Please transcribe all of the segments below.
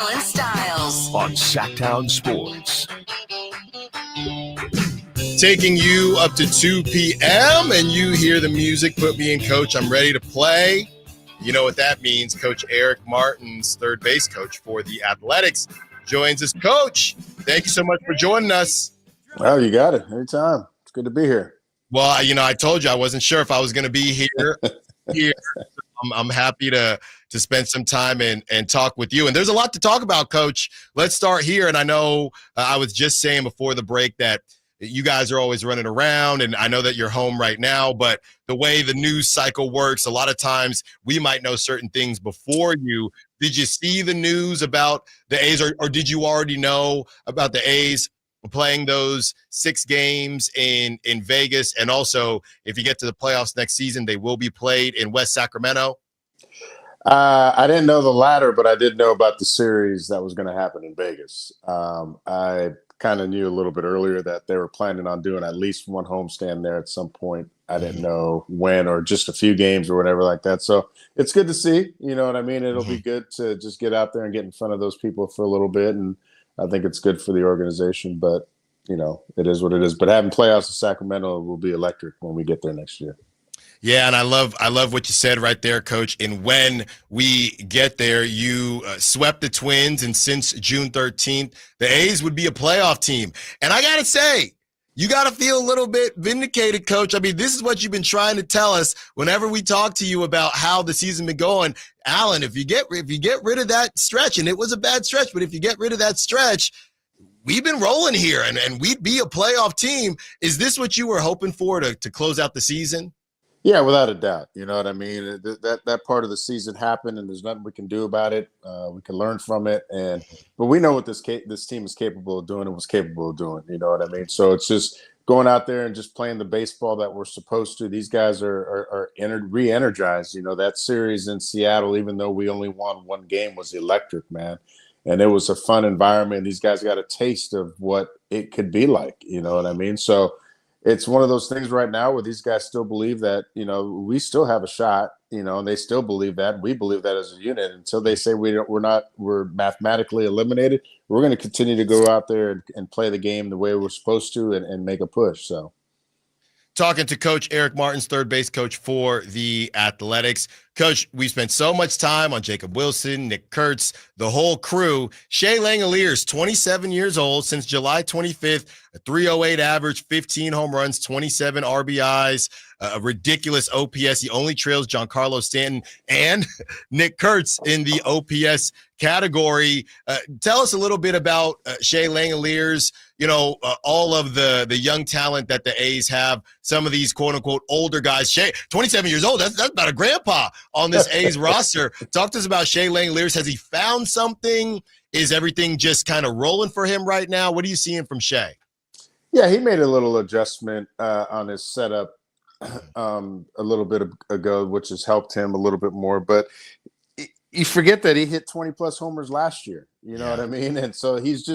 Allen Stiles on Sactown Sports. Taking you up to 2 p.m. and you hear the music, put me in, coach. I'm ready to play. You know what that means. Coach Eric Martins, third base coach for the Athletics, joins us. Coach, thank you so much for joining us. Well, you got it. Anytime. It's good to be here. Well, I told you I wasn't sure if I was going to be here. I'm happy to spend some time and talk with you. And there's a lot to talk about, Coach. Let's start here. And I know I was just saying before the break that you guys are always running around, and I know that you're home right now, but the way the news cycle works, a lot of times we might know certain things before you. Did you see the news about the A's, or did you already know about the A's playing those 6 games in Vegas? And also, if you get to the playoffs next season, they will be played in West Sacramento? I didn't know the latter, but I did know about the series that was going to happen in Vegas. I kind of knew a little bit earlier that they were planning on doing at least one homestand there at some point. I didn't know when, or just a few games or whatever like that. So it's good to see, you know what I mean? It'll be good to just get out there and get in front of those people for a little bit. And I think it's good for the organization, but it is what it is. But having playoffs in Sacramento will be electric when we get there next year. Yeah, and I love what you said right there, Coach. And when we get there, you swept the Twins, and since June 13th, the A's would be a playoff team. And I got to say, you got to feel a little bit vindicated, Coach. I mean, this is what you've been trying to tell us whenever we talk to you about how the season been going. Allen, if you get rid of that stretch, and it was a bad stretch, but if you get rid of that stretch, we've been rolling here, and we'd be a playoff team. Is this what you were hoping for to close out the season? Yeah, without a doubt. You know what I mean? That part of the season happened, and there's nothing we can do about it. We can learn from it, but we know what this team is capable of doing and was capable of doing. You know what I mean? So it's just going out there and just playing the baseball that we're supposed to. These guys are re-energized. You know, that series in Seattle, even though we only won one game, was electric, man. And it was a fun environment. These guys got a taste of what it could be like. You know what I mean? So it's one of those things right now where these guys still believe that, we still have a shot, and they still believe that. And we believe that as a unit. Until they say we're mathematically eliminated, we're going to continue to go out there and play the game the way we're supposed to and make a push. So, talking to Coach Eric Martins, third base coach for the Athletics. Coach, we spent so much time on Jacob Wilson, Nick Kurtz, the whole crew. Shea Langaliers, 27 years old, since July 25th, a 308 average, 15 home runs, 27 RBIs, a ridiculous OPS. He only trails Giancarlo Stanton and Nick Kurtz in the OPS category. Tell us a little bit about Shea Langaliers, all of the young talent that the A's have, some of these quote-unquote older guys. Shea, 27 years old, that's about a grandpa on this A's roster. Talk to us about Shea Langaliers. Has he found something? Is everything just kind of rolling for him right now? What are you seeing from Shea? Yeah, he made a little adjustment on his setup a little bit ago, which has helped him a little bit more. But you forget that he hit 20-plus homers last year. You know what I mean? And so he's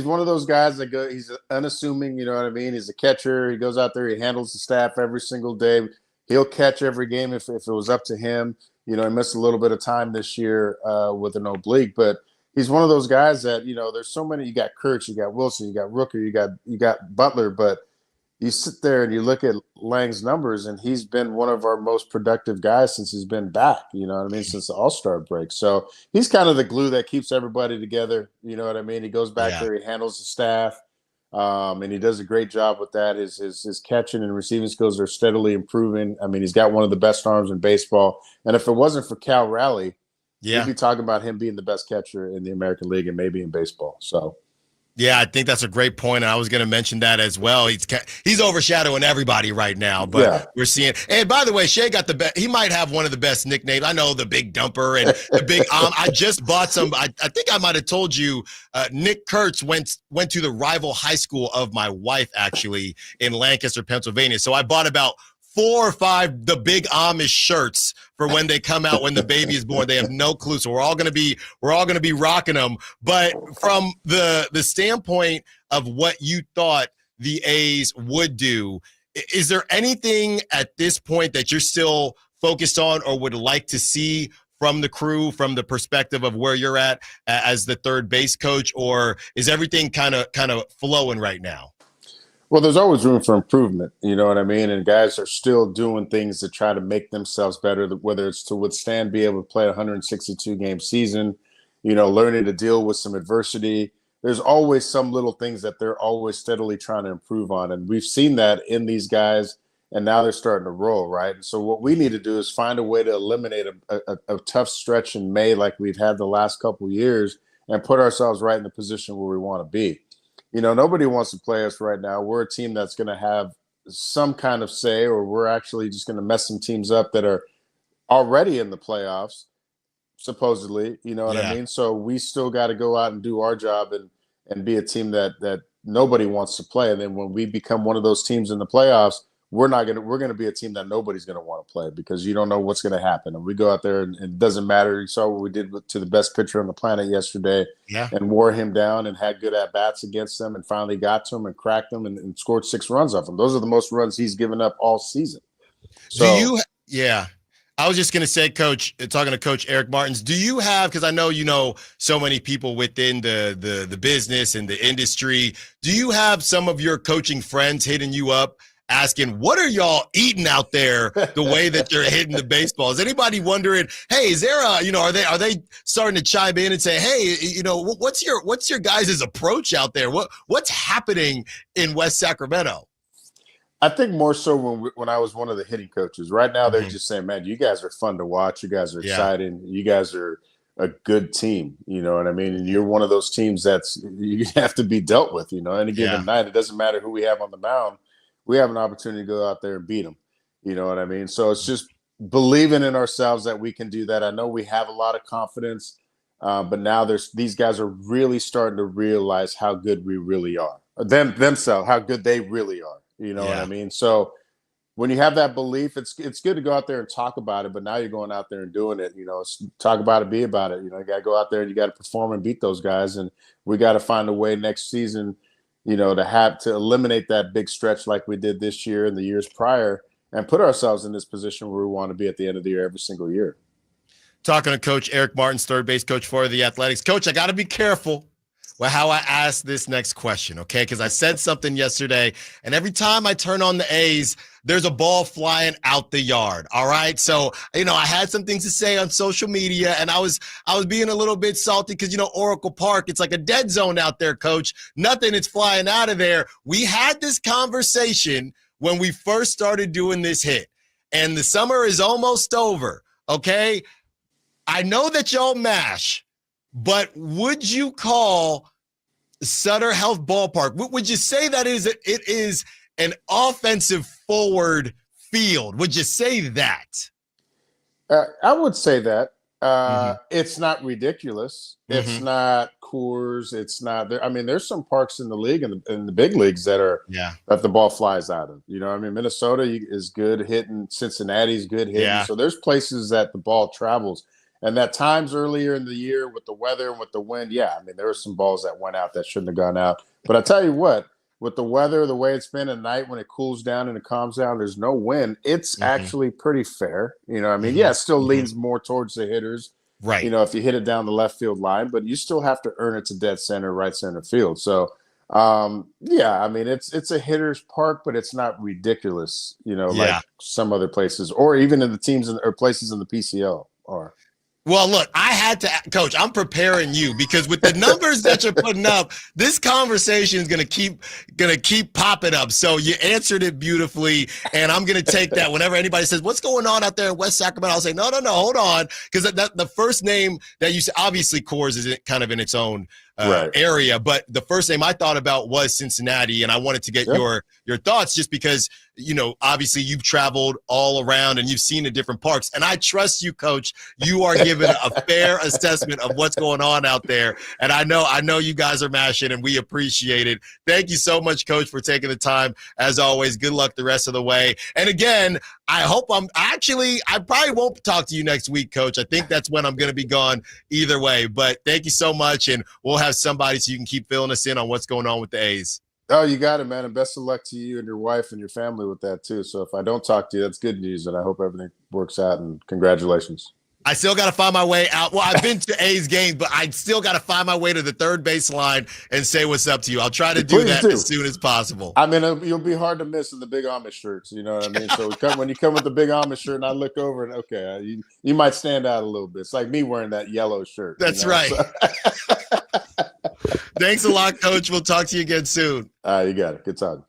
one of those guys that he's unassuming, you know what I mean? He's a catcher. He goes out there. He handles the staff every single day. He'll catch every game if it was up to him. He missed a little bit of time this year with an oblique, but he's one of those guys that, there's so many. You got Kurtz, you got Wilson, you got Rooker, you got Butler, but you sit there and you look at Lang's numbers, and he's been one of our most productive guys since he's been back, you know what I mean, since the All-Star break. So he's kind of the glue that keeps everybody together, you know what I mean? He goes back there, he handles the staff, and he does a great job with that. His catching and receiving skills are steadily improving. I mean, he's got one of the best arms in baseball. And if it wasn't for Cal Raleigh, we'd be talking about him being the best catcher in the American League and maybe in baseball. So, yeah, I think that's a great point, and I was going to mention that as well. He's overshadowing everybody right now, but we're seeing. And by the way, Shea got the best. He might have one of the best nicknames. I know, the Big Dumper and the Big. I just bought some. I think I might have told you. Nick Kurtz went to the rival high school of my wife, actually, in Lancaster, Pennsylvania. So I bought about 4 or 5 the Big Amish shirts for when they come out when the baby is born. They have no clue, so we're all gonna be rocking them. But from the standpoint of what you thought the A's would do, is there anything at this point that you're still focused on or would like to see from the crew, from the perspective of where you're at as the third base coach, or is everything kind of flowing right now? Well, there's always room for improvement. You know what I mean? And guys are still doing things to try to make themselves better, whether it's to withstand, be able to play a 162 game season, learning to deal with some adversity. There's always some little things that they're always steadily trying to improve on. And we've seen that in these guys, and now they're starting to roll, right? And so what we need to do is find a way to eliminate a tough stretch in May like we've had the last couple of years and put ourselves right in the position where we want to be. Nobody wants to play us right now. We're a team that's going to have some kind of say, or we're actually just going to mess some teams up that are already in the playoffs, supposedly. You know what I mean? So we still got to go out and do our job and be a team that nobody wants to play. And then when we become one of those teams in the playoffs, we're going to be a team that nobody's going to want to play because you don't know what's going to happen. And we go out there and it doesn't matter. You saw what we did to the best pitcher on the planet yesterday and wore him down and had good at-bats against them and finally got to him and cracked them and scored 6 runs off him. Those are the most runs he's given up all season. So, I was just going to say, Coach, talking to Coach Eric Martins, do you have, because I know you know so many people within the business and the industry, do you have some of your coaching friends hitting you up asking, what are y'all eating out there the way that you're hitting the baseball? Is anybody wondering, hey, is there are they starting to chime in and say, hey, what's your guys' approach out there? What's happening in West Sacramento? I think more so when I was one of the hitting coaches. Right now, they're just saying, man, you guys are fun to watch. You guys are exciting. You guys are a good team. You know what I mean? And you're one of those teams you have to be dealt with, any given night. It doesn't matter who we have on the mound. We have an opportunity to go out there and beat them. You know what I mean? So it's just believing in ourselves that we can do that. I know we have a lot of confidence, but now these guys are really starting to realize how good we really are. Themselves, how good they really are. You know what I mean? So when you have that belief, it's good to go out there and talk about it, but now you're going out there and doing it. Talk about it, be about it. You got to go out there and you got to perform and beat those guys. And we got to find a way next season to eliminate that big stretch like we did this year and the years prior and put ourselves in this position where we want to be at the end of the year every single year. Talking to Coach Eric Martins, third base coach for the Athletics. Coach, I got to be careful with how I ask this next question, okay? Because I said something yesterday, and every time I turn on the A's, there's a ball flying out the yard, all right? So, I had some things to say on social media, and I was being a little bit salty because, Oracle Park, it's like a dead zone out there, Coach. Nothing is flying out of there. We had this conversation when we first started doing this hit, and the summer is almost over, okay? I know that y'all mash, but would you call Sutter Health Ballpark, would you say that it is an offensive forward field? Would you say that? I would say that. It's not ridiculous. It's not Coors. It's not there. I mean, there's some parks in the league and in the big leagues that the ball flies out of. Minnesota is good hitting. Cincinnati's good hitting. Yeah. So there's places that the ball travels. And at times earlier in the year with the weather and with the wind, there were some balls that went out that shouldn't have gone out. But I tell you what, with the weather, the way it's been at night when it cools down and it calms down, there's no wind. It's actually pretty fair. It still leans more towards the hitters. Right. If you hit it down the left field line, but you still have to earn it to dead center, right center field. So, it's a hitter's park, but it's not ridiculous, like some other places or even in the teams or places in the PCL are. Well, look, I had to, Coach, I'm preparing you because with the numbers that you're putting up, this conversation is going to keep popping up. So you answered it beautifully, and I'm going to take that whenever anybody says, what's going on out there in West Sacramento? I'll say, no, hold on, because the first name that you said, obviously Coors is kind of in its own area, but the first name I thought about was Cincinnati, and I wanted to get your thoughts just because, obviously you've traveled all around and you've seen the different parks, and I trust you, Coach. You are giving a fair assessment of what's going on out there, and I know you guys are mashing, and we appreciate it. Thank you so much, Coach, for taking the time. As always, good luck the rest of the way. And again, I hope I probably won't talk to you next week, Coach. I think that's when I'm going to be gone either way. But thank you so much, and we'll have somebody so you can keep filling us in on what's going on with the A's. Oh, you got it, man. And best of luck to you and your wife and your family with that, too. So if I don't talk to you, that's good news, and I hope everything works out, and congratulations. I still got to find my way out. Well, I've been to A's games, but I still got to find my way to the third base line and say what's up to you. I'll try to do that as soon as possible. I mean, you'll be hard to miss in the big Amish shirts. You know what I mean? So when you come with the big Amish shirt and I look over and, okay, you might stand out a little bit. It's like me wearing that yellow shirt. That's right. So. Thanks a lot, Coach. We'll talk to you again soon. You got it. Good talking.